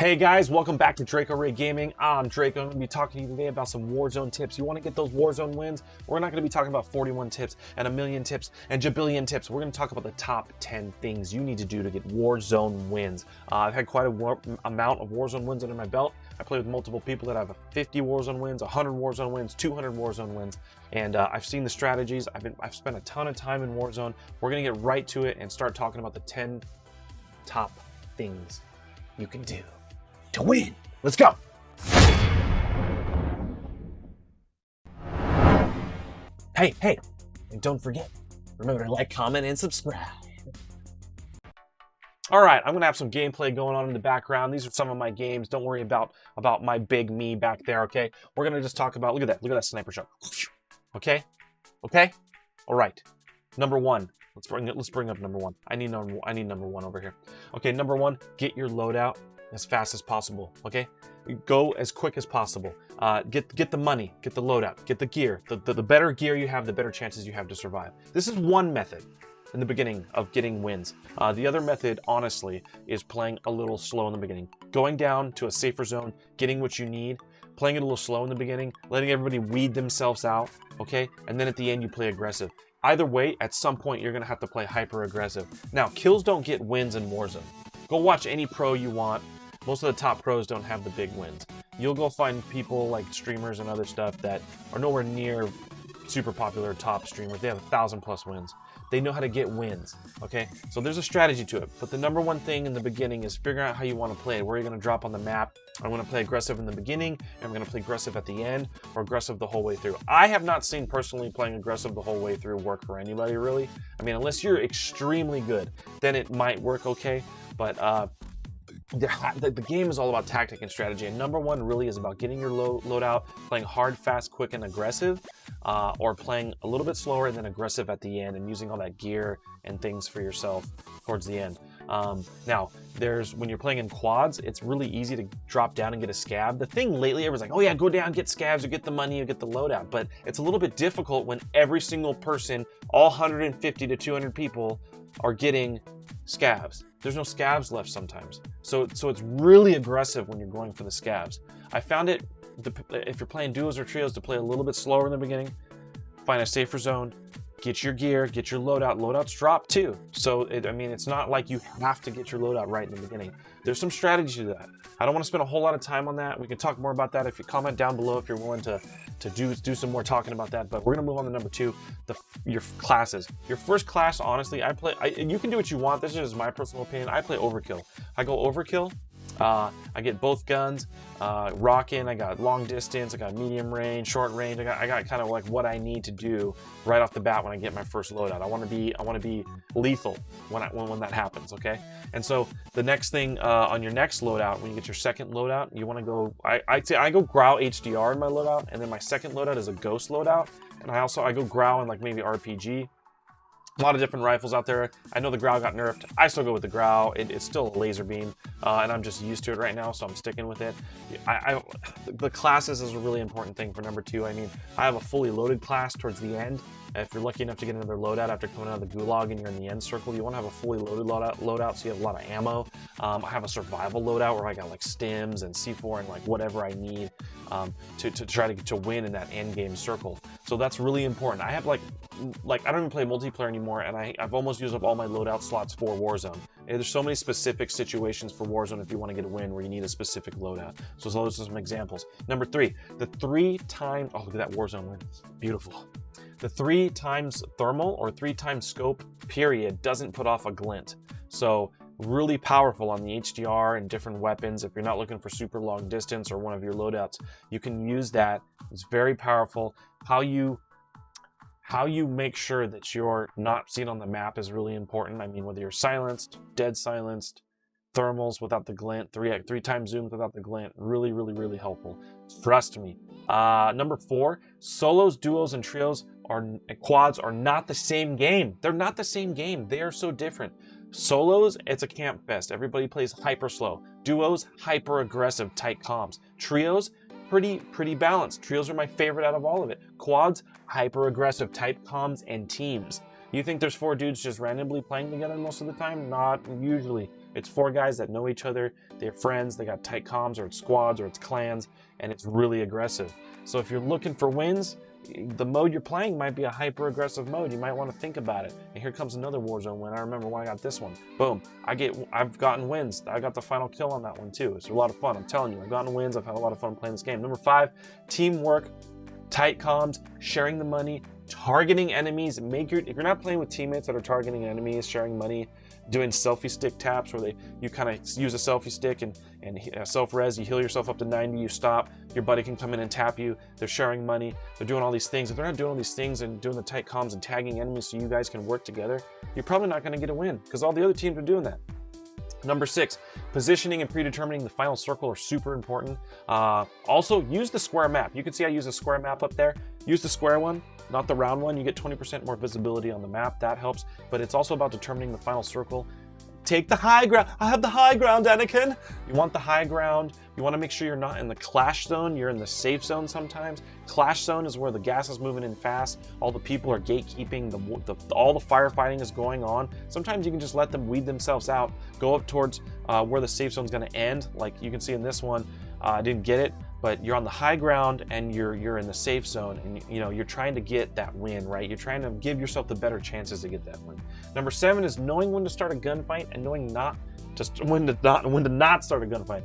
Hey guys, welcome back to Dracoraygaming. I'm Draco. I'm going to be talking to you today about some Warzone tips. You want to get those Warzone wins? We're not going to be talking about 41 tips and a million tips and jabillion tips. We're going to talk about the top 10 things you need to do to get Warzone wins. I've had quite a amount of Warzone wins under my belt. I play with multiple people that have 50 Warzone wins, 100 Warzone wins, 200 Warzone wins, and I've seen the strategies. I've spent a ton of time in Warzone. We're going to get right to it and start talking about the 10 top things you can do to win. Let's go. Hey, and don't forget, remember to like, comment, and subscribe. All right, I'm gonna have some gameplay going on in the background. These are some of my games. Don't worry about my big me back there, okay? We're gonna just talk about, look at that sniper shot. Okay? All right, number one. Let's bring up number one. I need number one over here. Okay, number one, get your loadout as fast as possible, okay? Go as quick as possible. Get the money, get the loadout, get the gear. The better gear you have, the better chances you have to survive. This is one method in the beginning of getting wins. The other method, honestly, is playing a little slow in the beginning. Going down to a safer zone, getting what you need, playing it a little slow in the beginning, letting everybody weed themselves out, okay? And then at the end, you play aggressive. Either way, at some point, you're gonna have to play hyper aggressive. Now, kills don't get wins in Warzone. Go watch any pro you want. Most of the top pros don't have the big wins. You'll go find people like streamers and other stuff that are nowhere near super popular top streamers. They have 1,000+ wins. They know how to get wins, okay? So there's a strategy to it. But the number one thing in the beginning is figuring out how you want to play. Where you're going to drop on the map. I'm going to play aggressive in the beginning, and I'm going to play aggressive at the end, or aggressive the whole way through. I have not seen personally playing aggressive the whole way through work for anybody, really. I mean, unless you're extremely good, then it might work okay. But the game is all about tactic and strategy, and number one really is about getting your loadout, playing hard, fast, quick, and aggressive, or playing a little bit slower and then aggressive at the end and using all that gear and things for yourself towards the end. Now, when you're playing in quads, it's really easy to drop down and get a scab. The thing lately, everyone's like, oh yeah, go down, get scabs, or get the money, or get the loadout. But it's a little bit difficult when every single person, all 150 to 200 people, are getting scabs. There's no scabs left sometimes. So it's really aggressive when you're going for the scabs. I found it, if you're playing duos or trios, to play a little bit slower in the beginning, find a safer zone, get your gear, get your loadout. Loadouts drop too. So, I mean, it's not like you have to get your loadout right in the beginning. There's some strategy to that. I don't want to spend a whole lot of time on that. We can talk more about that if you comment down below if you're willing to do some more talking about that. But we're going to move on to number two, your classes. Your first class, honestly, you can do what you want. This is just my personal opinion. I play overkill. I go overkill. I get both guns, rocking. I got long distance, I got medium range, short range. I got kind of like what I need to do right off the bat when I get my first loadout. I want to be lethal when that happens, okay? And so the next thing on your next loadout, when you get your second loadout, you want to go. I go Growl HDR in my loadout, and then my second loadout is a Ghost loadout, and I go Growl and like maybe RPG. A lot of different rifles out there. I know the Growl got nerfed. I still go with the Growl. It's still a laser beam, and I'm just used to it right now, so I'm sticking with it. The classes is a really important thing for number two. I mean, I have a fully loaded class towards the end. If you're lucky enough to get another loadout after coming out of the gulag and you're in the end circle, you want to have a fully loaded loadout so you have a lot of ammo. I have a survival loadout where I got like stims and C4 and like whatever I need to try to win in that end game circle. So that's really important. I have like I don't even play multiplayer anymore, and I've almost used up all my loadout slots for Warzone. There's so many specific situations for Warzone if you want to get a win where you need a specific loadout. So those are some examples. Number three, oh, look at that Warzone win. Beautiful. The 3 times thermal or 3 times scope period doesn't put off a glint. So really powerful on the HDR and different weapons. If you're not looking for super long distance or one of your loadouts, you can use that. It's very powerful. How you make sure that you're not seen on the map is really important. I mean, whether you're silenced, dead silenced, thermals without the glint, 3 times zooms without the glint, really, really, really helpful. Trust me. Number 4, solos, duos, and trios quads are not the same game. They're not the same game. They are so different. Solos, it's a camp fest. Everybody plays hyper slow. Duos, hyper aggressive, tight comms. Trios, pretty balanced. Trios are my favorite out of all of it. Quads, hyper aggressive, tight comms, and teams. You think there's 4 dudes just randomly playing together most of the time? Not usually. It's 4 guys that know each other, they're friends, they got tight comms, or it's squads, or it's clans, and it's really aggressive. So if you're looking for wins, the mode you're playing might be a hyper-aggressive mode. You might want to think about it. And here comes another Warzone win. I remember when I got this one. Boom. I've gotten wins. I got the final kill on that one too. It's a lot of fun. I'm telling you, I've gotten wins. I've had a lot of fun playing this game. Number 5, teamwork, tight comms, sharing the money, targeting enemies. If you're not playing with teammates that are targeting enemies, sharing money, doing selfie stick taps where you kind of use a selfie stick and self-res, you heal yourself up to 90, you stop, your buddy can come in and tap you, they're sharing money, they're doing all these things. If they're not doing all these things and doing the tight comms and tagging enemies so you guys can work together, you're probably not going to get a win because all the other teams are doing that. Number 6, positioning and predetermining the final circle are super important. Also, use the square map. You can see I use a square map up there. Use the square one, not the round one. You get 20% more visibility on the map. That helps. But it's also about determining the final circle. Take the high ground. I have the high ground, Anakin. You want the high ground. You want to make sure you're not in the clash zone. You're in the safe zone sometimes. Clash zone is where the gas is moving in fast. All the people are gatekeeping. All the firefighting is going on. Sometimes you can just let them weed themselves out. Go up towards where the safe zone is going to end. Like you can see in this one, I didn't get it, but you're on the high ground and you're in the safe zone, and you're trying to get that win, right? You're trying to give yourself the better chances to get that win. Number 7 is knowing when to start a gunfight and knowing when to not start a gunfight.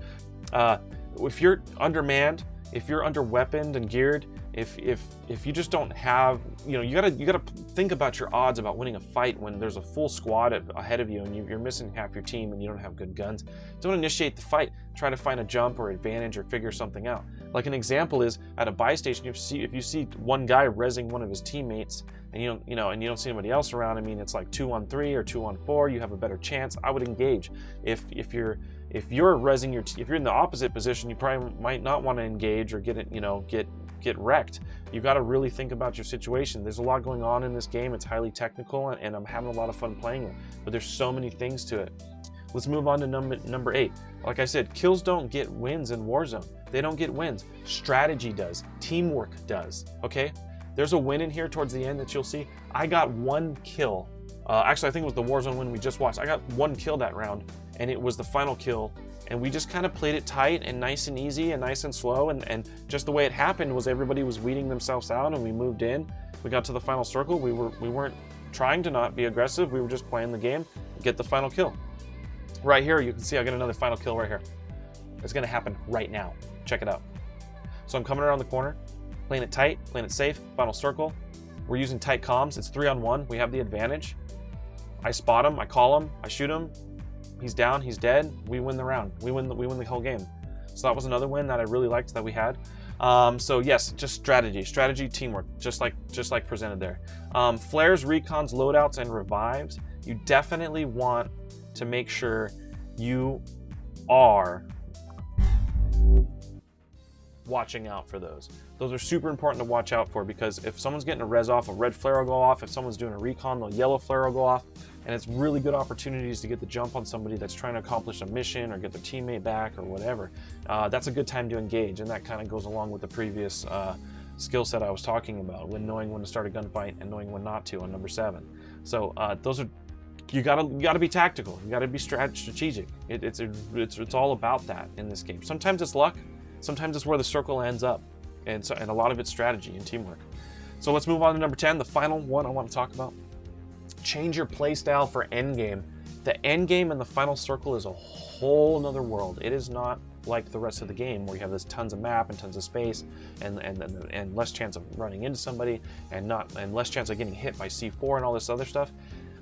If you're undermanned, if you're under-weaponed and geared, if you just don't have, you gotta think about your odds about winning a fight when there's a full squad ahead of you and you're missing half your team and you don't have good guns. Don't initiate the fight. Try to find a jump or advantage or figure something out. Like an example is at a buy station, if you see one guy rezzing one of his teammates and you don't see anybody else around, I mean, it's like 2-on-3 or 2-on-4, you have a better chance. I would engage. If you're rezzing if you're in the opposite position, you probably might not want to engage or get wrecked. You got to really think about your situation. There's a lot going on in this game. It's highly technical, and I'm having a lot of fun playing it. But there's so many things to it. Let's move on to number 8. Like I said, kills don't get wins in Warzone. They don't get wins. Strategy does. Teamwork does. Okay? There's a win in here towards the end that you'll see. I got 1 kill. Actually, I think it was the Warzone win we just watched. I got 1 kill that round, and it was the final kill. And we just kind of played it tight and nice and easy and nice and slow. And just the way it happened was everybody was weeding themselves out, and we moved in. We got to the final circle. We weren't trying to not be aggressive. We were just playing the game, get the final kill. Right here, you can see I got another final kill right here. It's going to happen right now. Check it out. So I'm coming around the corner, playing it tight, playing it safe, final circle. We're using tight comms. It's 3-on-1. We have the advantage. I spot him, I call him, I shoot him. He's down, he's dead. We win the round. We win the whole game. So that was another win that I really liked that we had. So yes, just strategy, teamwork, just like presented there. Flares, recons, loadouts, and revives. You definitely want to make sure you are watching out for those. Those are super important to watch out for, because if someone's getting a res off, a red flare will go off. If someone's doing a recon, the yellow flare will go off. And it's really good opportunities to get the jump on somebody that's trying to accomplish a mission or get their teammate back or whatever. That's a good time to engage, and that kind of goes along with the previous skill set I was talking about, when knowing when to start a gunfight and knowing when not to on number 7. So those are, you gotta be tactical. You gotta be strategic. It's all about that in this game. Sometimes it's luck. Sometimes it's where the circle ends up, and a lot of it's strategy and teamwork. So let's move on to number 10, the final one I want to talk about. Change your playstyle for Endgame. The Endgame and the final circle is a whole nother world. It is not like the rest of the game where you have this tons of map and tons of space and less chance of running into somebody and less chance of getting hit by C4 and all this other stuff.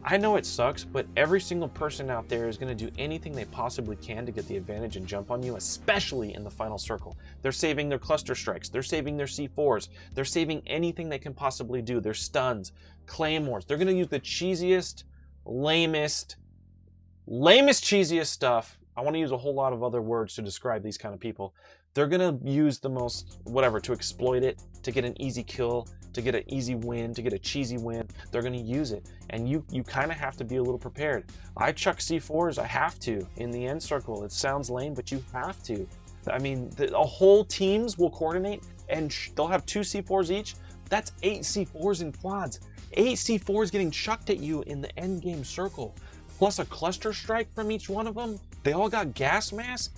I know it sucks, but every single person out there is going to do anything they possibly can to get the advantage and jump on you, especially in the final circle. They're saving their cluster strikes. They're saving their C4s. They're saving anything they can possibly do. Their stuns, claymores. They're going to use the cheesiest, lamest, cheesiest stuff. I want to use a whole lot of other words to describe these kind of people. They're going to use the most, whatever, to exploit it, to get an easy kill, to get an easy win, to get a cheesy win. They're going to use it, and you kind of have to be a little prepared. I chuck C4s, I have to, in the end circle. It sounds lame, but you have to. I mean, the whole teams will coordinate, and they'll have 2 C4s each. That's 8 C4s in quads. 8 C4s getting chucked at you in the endgame circle, plus a cluster strike from each one of them. They all got gas masks.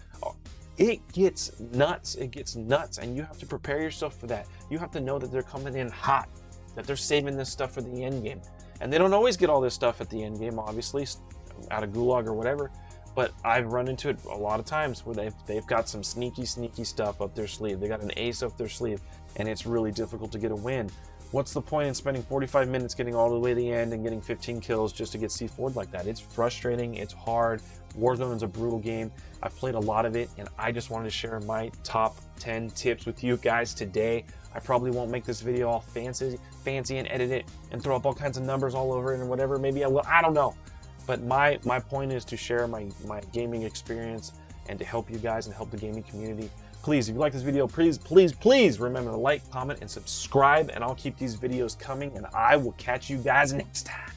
It gets nuts. It gets nuts, and you have to prepare yourself for that. You have to know that they're coming in hot, that they're saving this stuff for the end game. And they don't always get all this stuff at the end game, obviously, out of gulag or whatever. But I've run into it a lot of times where they've got some sneaky stuff up their sleeve. They got an ace up their sleeve, and it's really difficult to get a win. What's the point in spending 45 minutes getting all the way to the end and getting 15 kills just to get C4'd like that? It's frustrating, it's hard. Warzone is a brutal game. I've played a lot of it, and I just wanted to share my top 10 tips with you guys today. I probably won't make this video all fancy and edit it and throw up all kinds of numbers all over it and whatever. Maybe I will, I don't know. But my point is to share my gaming experience and to help you guys and help the gaming community. Please, if you like this video, please remember to like, comment, and subscribe, and I'll keep these videos coming, and I will catch you guys next time.